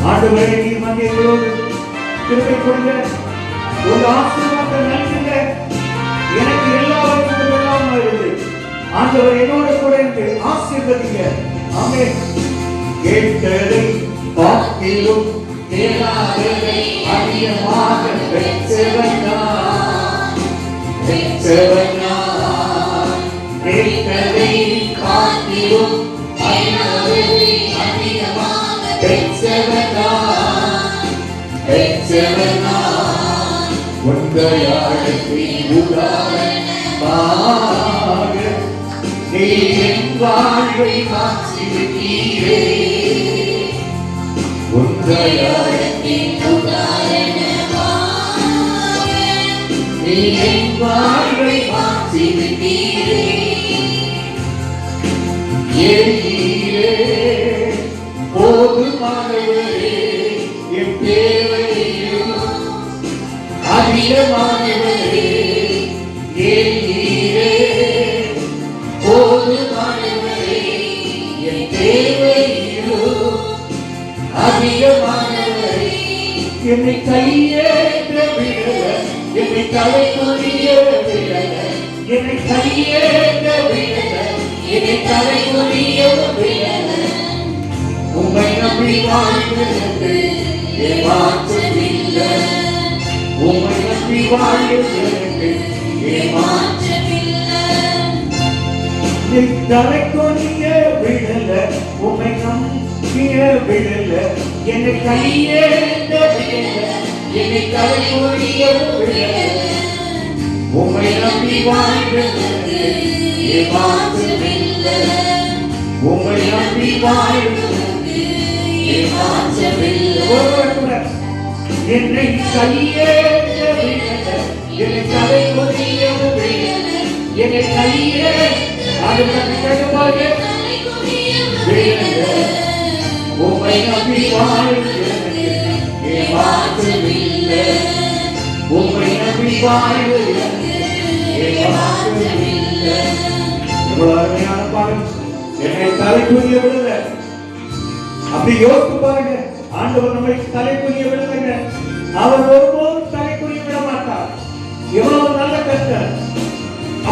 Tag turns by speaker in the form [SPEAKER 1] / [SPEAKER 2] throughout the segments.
[SPEAKER 1] ஆண்டவரே நீர் மத்தியோடு கிருபை கொடுங்க, ஒரு ஆசீர்வாதத்தை நல்குங்க. எனக்கு எல்லாவற்றுக்கும் எல்லாம் இருந்து ஆண்டவர் என்னோட கூட இருந்து ஆசீர்வதிங்க. ஆமென். கேட்டதை பார்க்கிலும் கேளாததை அதிகமாக பெற்றவன் நான், பெற்றவன் நான். கேட்டதை பார்க்கிலும் கேளாததை அதிகமாக பெற்றவன் நான், பெற்றவன் நான். உண்மையாளத்தின் உதாரணமாக நீ என் வாழ்வை மாற்றிவிட்டீரே. உண்மையாளத்தின் உதாரணமாக நீ என் வாழ்வை மாற்றிவிட்டீரே. ஏறீரே போதுமானவரே, என் தேவையும் அதிகமானவரே. ஏறீரே போதுமானவரே, என் தேவையும் அதிகமானவரே. என்னை கையேற்ற விடல, என்னை தலை குறிய விடல, என்னை கையேற்ற விடல, என்னை தலை குறிய விடல. உம்மை நம்பி வாழ்கிறது ஏமாற்றமில்லை, உம்மை நம்பி வாழ்கிறது ஏமாற்றமில்லை. என்னை தலை குறிய விடல, உம்மை நம்பிய விடல, என்னை கையேற்ற விடல, என்னை தலை குறிய விடல. உம்மை நம்பி வாழ்கிறது ஏமாற்றமில்லை, உம்மை நம்பி வாழ்கிறது ஏமாற்றமில்லை. என்னை கையேற்ற விடல, என்னை தலை குறிய விடல, என்னை கையேற்ற விடல. உம்மை நம்பி வாழ்கிறது ஏமாற்றமில்லை, உம்மை நம்பி வாழ்கிறது ஏமாற்றமில்லை. எவ்வளவு அருமையான பாடம். என்னை தலைக்குரிய விடல. அப்படி யோசித்து பாருங்க, ஆண்டவர் நம்மை தலைக்குரிய விடலைங்க. அவர் ஒருபோதும் தலைக்குரிய விட மாட்டார். எவ்வளவு நல்ல கருத்து.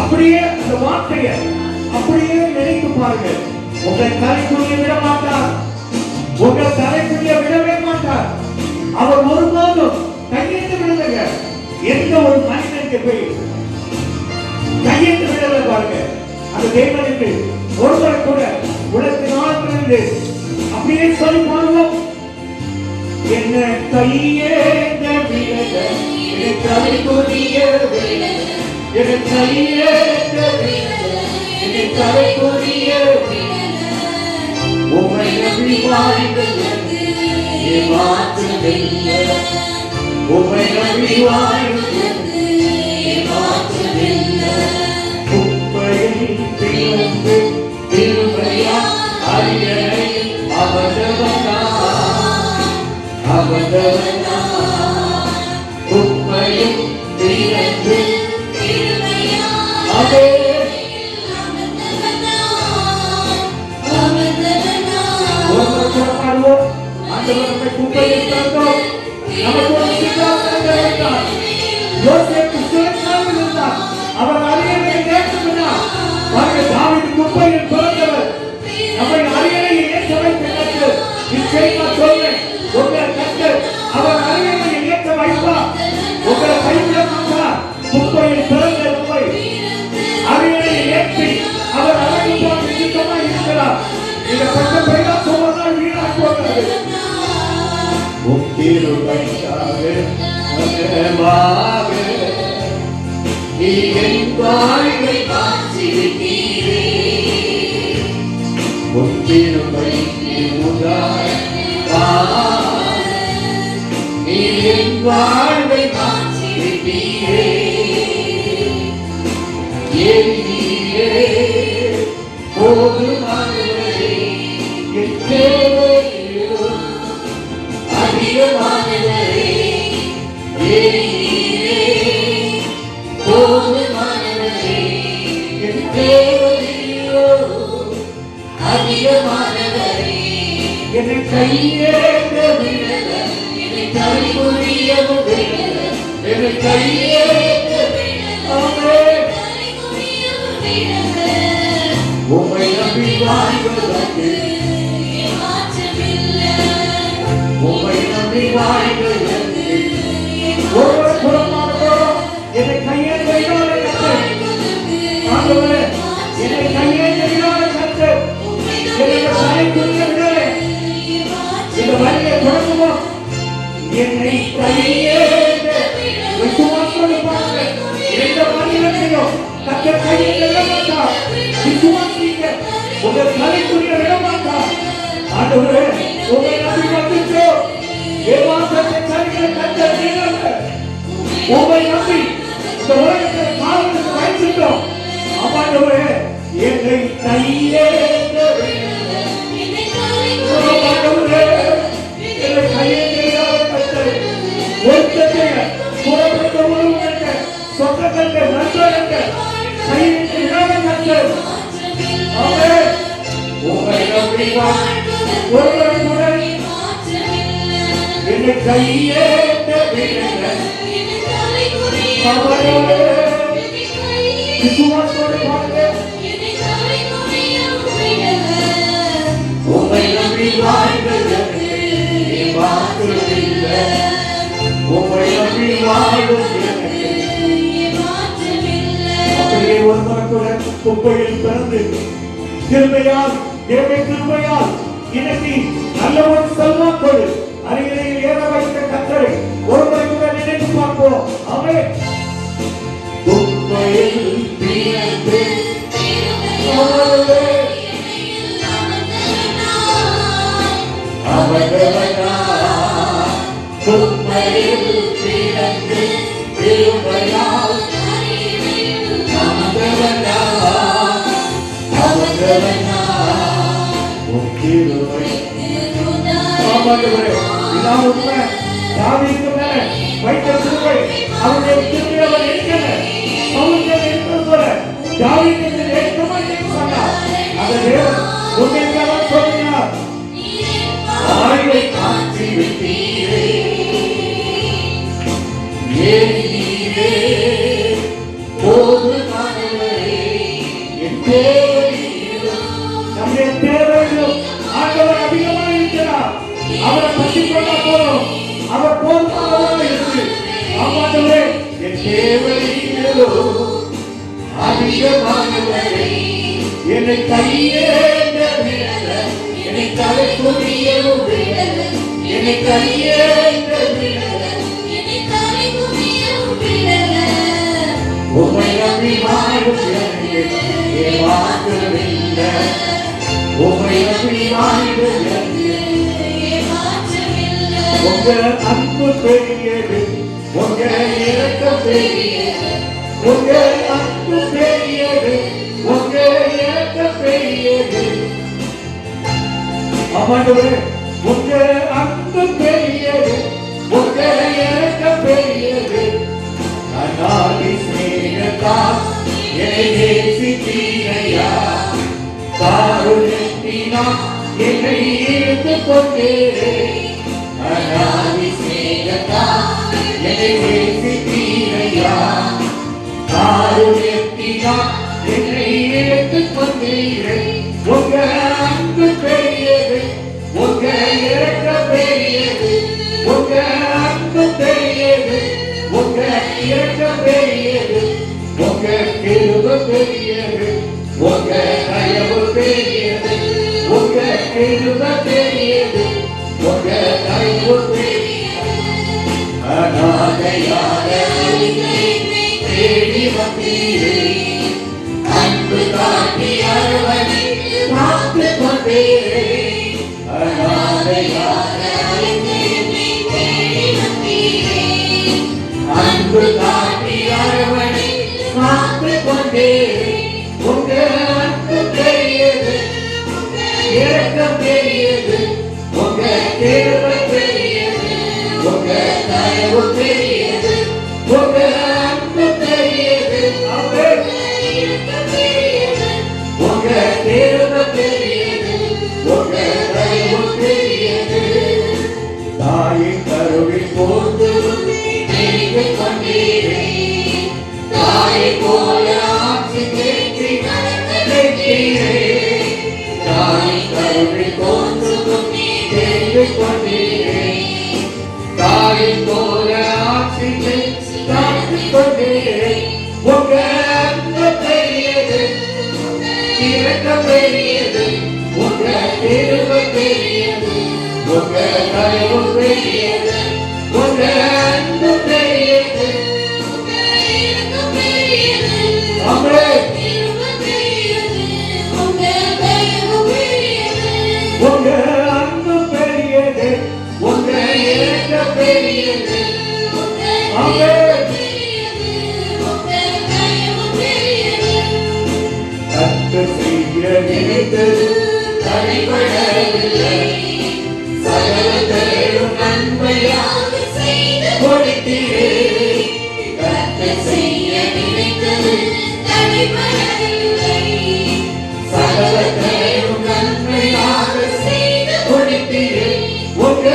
[SPEAKER 1] அப்படியே அந்த வார்த்தையை அப்படியே நினைத்து பாருங்க. உங்களை தலைக்குரிய விட மாட்டார், உங்கள் தலைக்குரிய விடவே மாட்டார். அவர் ஒருபோதும் கையெழுத்து விடலைங்க. எந்த ஒரு மனிதனுக்கு போய் கையெழுத்து விடல பாருங்க. அந்த தேவனுக்கு ஒருவரை கூட உலகத்தின் ஆழத்திலிருந்து அப்படியே சொல்லி பாருவோம். என்ன கையேற்ற விடல, என்னை தலைக்குரிய விடல, என்னை கையேற்ற விடல, என்னை தலைக்குரிய விடல. உம்மை நம்பி வாழ்கிறது ஏமாற்றமில்லை, உம்மை நம்பி வாழ்கிறது ஏமாற்றமில்லை. குப்பையில் பிளந்து திருமையா அரியணையில் அமர்ந்தவனா, அமர்ந்தவனா. குப்பையில் பிளந்து திருமையா அரியணையில் அமர்ந்தவனா, அமர்ந்தவனா. பாடுவோம். ஆண்டவர் நம்மை குப்பையில் தந்தோம், நமக்கு ஒரு சித்தாந்தத்தை வைத்தார். யோசேப்பு சிறைச்சாலையில் இருந்தார், அவர் அரியணையை ஏற்றுக்கொண்டார். தாவீது குப்பையில் பிறந்தவர். நம்மை அரியணையை ஏற்ற வைத்து நிச்சயமா சொல்றேன், உங்களை கற்று அவர் அரியணையை ஏற்ற வைப்பார். உங்களை கைவிட மாட்டார். குப்பையில் பிறந்த நம்மை அரியணையை ஏற்றி அவர் அழகுப்பாக நிச்சயமா இருக்கிறார். இந்த பட்ட பெயரா சொல்வதால் வீணாக்குவது உக்கிருமைக்காக மகமாக நீ என் வாழ்வை மாற்றிவிட்டீரே. உக்கிருமைக்கு உதாரணமாக நீ என் வாழ்வை மாற்றிவிட்டீரே. ஏறியே போதுமானவரே, என் தேவையும் அதிகமானவரே. ஏறியே போதுமானவரே, என் தேவையும் அதிகமானவரே. என்னை கையேந்த விடல, என்னை தலைமுடியவும் விடல, என்னை கையேந்த விடல, உம்மை நம்பி வாழ்வதற்கு உம்மை நம்பி வாழ்வதற்கு ஒருவர் புறமானோம். என்னை கையேந்த விடாத கர்த்தர், ஆண்டவரே என்னை கையேந்த விடாத கர்த்தர், என்னை தலைக்குரிய விடல, இந்த வழியை தொடங்குவோம். என்னை கையேந்த விசுவாசத்தோடு பாருங்க. எந்த வழியிலையும் கர்த்தர் கையேந்த விட மாட்டார். விசுவாசிங்க, உங்கள் தலைக்குரிய விட மாட்டார். ஆண்டவரே உங்களை நம்பி வந்துட்டோம். ஏமாற்றத்தை சரிகிற கர்த்தர் நீங்க. உங்களை நம்பி இந்த உலகத்தில் காலத்துக்கு வைத்துட்டோம். ஆண்டவரே என்னை கையேந்த சொந்தங்கள் நண்பர்கள் கையிட்டு விடாதீர்கள். உங்களை நம்பி ஒருவருடன் என்னை கையேந்த விடுங்கள். விசுவாசத்தோடு பாருங்க. உங்களை நம்பி வாழ்வதற்கு மாற்றமில்லை. உங்களை நம்பி வாழ்வதற்கு அப்படியே ஒரு மரத்துடன் குப்பையில் பிறந்து கிருபையால் தேவனுடைய கிருபையால் இன்னைக்கு நல்ல ஒரு செல்வாக்கோடு அருகில் ஏற வைத்த கர்த்தரை ஒரு மரத்துடன் நினைத்து பார்ப்போம். அவன் குப்பையில் பிறந்து குப்பையில் பிறந்து கிருபையால் நம்முடைய தேவைகளும் ஆண்டவர் அதிகமாக இருக்கிறார். அவரை பற்றி கொள்ள போறோம். அவர் போதுமானவராக இருக்கு. ஆமாண்டவரே என் தேவைகளும் அதிகமானவரே என்னை கையேந்த விடல, என்னை தலைக்குனியவும் விடல, என்னை கையேந்த விடல, உம்மை நம்பி வாழும் எனக்கு ஏமாற்றமில்லை. உம்மை நம்பி வாழும் எனக்கு உங்கள் அன்பு பெரியது, உங்கள் இரக்கம் பெரியது, உங்கள் அன்பு பெரியது, உங்கள் இரக்கம் பெரியது. ஆமாண்டவரே உங்கள் அன்பு பெரியது, உங்கள் இரக்கம் பெரியது. அநாதி ஸ்நேகத்தால் என்னை நேசித்தீரையா, காருண்யத்தினால் என்னை ஈர்த்துக் கொண்டீரே. அநாதி ஸ்நேகத்தால் என்னை நேசித்தீரையா, காருண்யத்தினால் என்னை ஈர்த்துக் கொண்டீரே. உங்க அன்பு பெரியது, உங்க இரக்கம் பெரியது, உங்க அன்பு பெரியது, உங்க இரக்கம் பெரியது, உங்க கிருபை பெரியது, உங்க தயவு பெரியது, உங்க கிருபை பெரியது, உங்க தயவு பெரியது. அநாதையான தேடி வந்தீரே, அன்பு காட்டி அரவணைத்து காத்துக் கொண்டீரே. அநாதையான அன்பு காட்டி அரவணைத்து காத்துக் கொண்டீரே. உங்க அன்பு பெரியது, இரக்கம் பெரியது, உங்க கிருபை பெரியது, உங்க தயவு பெரியது, உங்க அன்பு பெரியது, உங்க கிருபை பெரியது, உங்க தயவு பெரியது.
[SPEAKER 2] போன்று நினைவு கொண்டீரே. தாயை போல ஆட்சி தேற்றி நடந்தீரே. தாய் கருணை போன்று நினைவு கொண்டீரே. தாயை போல ஆட்சி தேற்றி நடந்து கொண்டீரே. உங்க அன்பு பெரியது, இரக்கம் பெரியது, உங்க கிருபை பெரியது, உங்க தயவு பெரியது, உங்க அன்பு பெரியது, உங்க இரக்கம் பெரியது, உங்க கிருபை பெரியது, உங்க தயவு பெரியது, உங்க அன்பு பெரியது, உங்க இரக்கம் பெரியது, உங்க கிருபை பெரியது, உங்க தயவு பெரியது. கர்த்தர் செய்ய நினைத்தது தடைபடவில்லை. சகலத்தையும் நன்மையாக செய்து கொடுத்தீரே. கர்த்தர் செய்ய நினைத்தது தடைபடவில்லை. சகலத்தையும் நன்மையாக செய்து கொடுத்தீரே. உங்க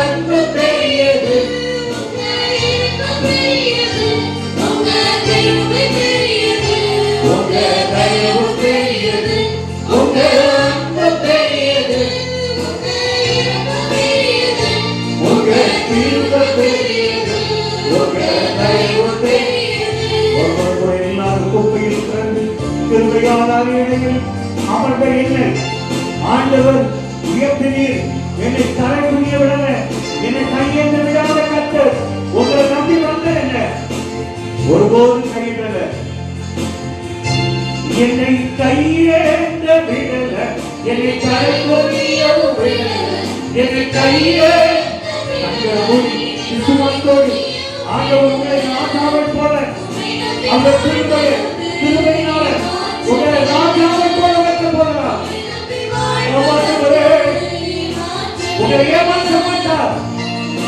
[SPEAKER 2] அன்பு பெரியது, உங்க இரக்கம் பெரியது, உங்க கிருபை பெரியது, உங்க தயவு பெரியது, உங்க அன்பு பெரியது, உங்க இரக்கம் பெரியது, உங்க கிருபை பெரியது, உங்க தயவு பெரியது. ஒருவர் எல்லாரும் குப்பையில் கிடந்து கிருபையான இடையில் அமர்ந்த என்னை ஆண்டவர் உயர்த்தினீர். என்னை தலை குனிய விடல, என்னை கையேந்த விடாத கர்த்தர் உங்களை நம்பி வந்த என்ன ஒருபோதும் கையிடல. என்னை கையேந்த விடல, என்னை தலை குனியவும் விடல, என்னை கையேந்த விசுவாசத்தோடு ஆண்டவர் உங்களை ராஜாவை போல அந்த திருமையினால உங்களை ராஜாவை போல வைக்க போகிறார். உங்களை ஏமாற்ற மாட்டார்.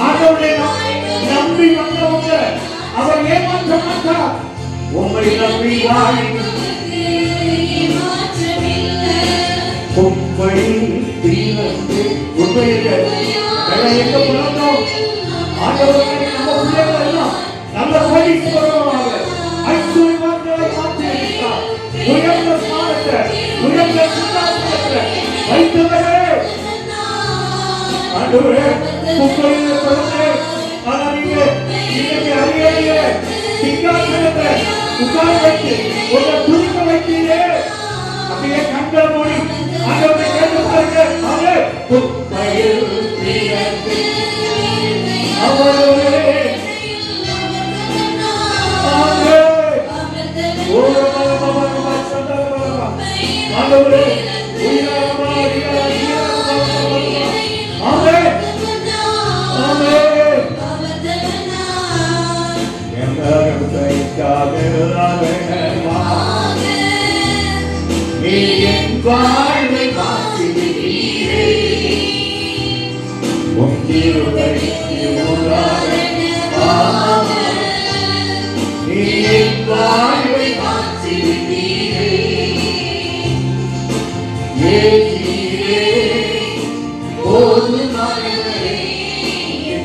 [SPEAKER 2] ஆண்டவரை நம்பி வந்தவங்க அவர் ஏமாற்ற மாட்டார். உங்களை நம்பி உண்மையில எங்க பிறந்தோம் ஆண்டவரை நம்ம பிள்ளைகள் எல்லாம் நல்ல கோயிலுக்கு வருவாங்க. ஐஸ்வர்யவான்களை மாற்றியிருக்கிறார். உயர்ந்த ஸ்தானத்தை, உயர்ந்த சிங்காசனத்தை வைத்தவரே ஆண்டவரே உங்களின் பிறந்தே. ஆனா நீங்க இன்னைக்கு அறியலையே சிங்காசனத்தை உட்கார வைத்து உங்களை துணிக்க வைத்தீரே. அப்படியே கண்கள் மூடி ஆண்டவரை கேட்டு பாருங்க. அவரே குப்பையில் பிறந்து அவரே ஆண்டவரே வாழ்வை மாற்றினீரே. வாழ்வை மாற்றினீரே. போதுமானவரே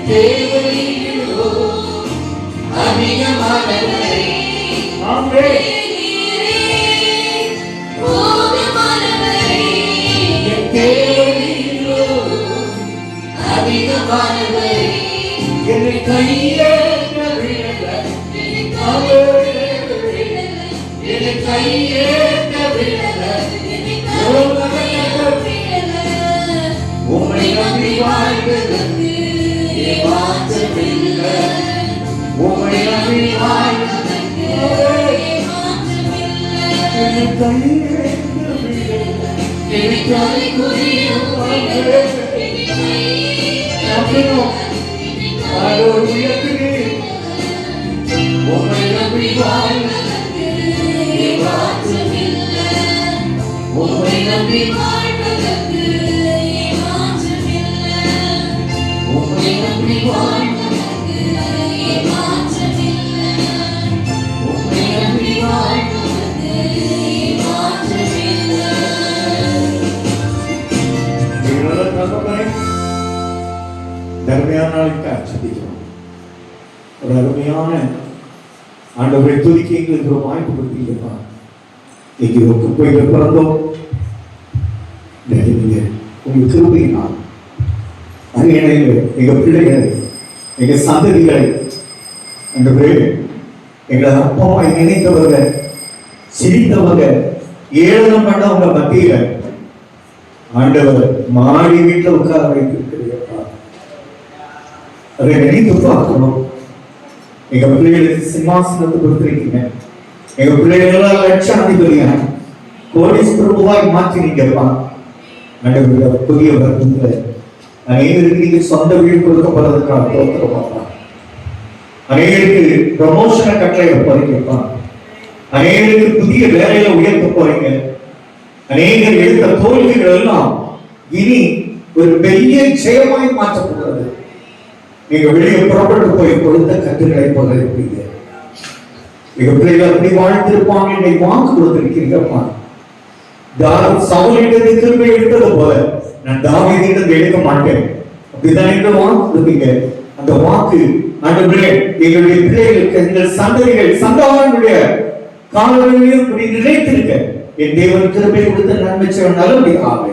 [SPEAKER 2] தேவையிலோ அதிகமானவரே. ஆமே என்னை கையேற்ற விடல, என்னை கையேற்ற விடல. உம்மை நம்பி வாழ்வதற்கு ஏமாற்றமில்லை. உம்மை நம்பி வாழ்வதற்கு என்னை கையேற்ற விடல, என்னை கைக்குறியும் உம்மை நம்பி வாழ்வதற்கு ஏமாற்றமில்லை. உம்மை நம்பி வாழ்வதற்கு ஏமாற்றமில்லை. உம்மை நம்பி வாழ்வதற்கு ஏமாற்றமில்லை. உம்மை நம்பி வாழ்வதற்கு ஏமாற்றமில்லை. தர்மியான நாளுக்கு அர்ச்சதிக்கிறோம்.
[SPEAKER 1] ஒரு அருமையான ஆண்டவரை துதிக்க எங்களுக்கு ஒரு வாய்ப்பு கொடுத்தீங்கப்பா. எங்கேயோ குப்பையில பிறந்தோம், நீங்க உங்க கிருபையினால் அரியணையில் எங்க பிள்ளைகளை, எங்க சந்ததிகளை, ஆண்டவரே எங்களை அப்பா நினைத்தவங்க, சிரித்தவங்க, ஏளனம் பண்ணவங்க மத்தியில ஆண்டவர் மாடி வீட்டில் உட்கார வைத்திருக்கிறீர்களா? அதை நினைத்து பார்க்கணும். எங்க பிள்ளைகளுக்கு சிம்மாசனத்தை கொடுத்திருக்கீங்க. எங்க பிள்ளைகளெல்லாம் லட்சாதிபதியா கோடீஸ்வரமாய் மாற்றினீங்கப்பா. ஆண்டவர் புதிய வருடத்துல அநேகருக்கு நீங்க சொந்த வீடு கொடுக்கப்படுறதுக்காக தோற்றப்பாப்பா. அநேகருக்கு ப்ரமோஷனை கட்டளை போறீங்கப்பா. அநேகருக்கு புதிய வேலையில உயர்த்த போறீங்க. அநேகர் எடுத்த தோல்விகள் எல்லாம் இனி ஒரு பெரிய ஜெயமாய் மாற்றப்படுறது. நீங்க வெளியே புறப்பட்டு போய் கொடுத்த கட்டுகளை போல இருப்பீங்க. எங்க பிள்ளைகள் அப்படி வாழ்ந்திருப்பாங்க. என்னை வாக்கு கொடுத்திருக்கிறீங்கப்பா. சவுலிட்டு திரும்ப எடுத்தது போல நான் தாவீதிடம் எடுக்க மாட்டேன் அப்படிதான் எங்க வாக்கு கொடுப்பீங்க. அந்த வாக்கு ஆண்டவரே எங்களுடைய பிள்ளைகளுக்கு, எங்கள் சந்ததிகள், சந்தானங்களுடைய காலங்களிலும் இப்படி நிலைத்திருக்க என் தேவன் திருப்பி கொடுத்த நன்மை செய்வதாலும் ஆமே.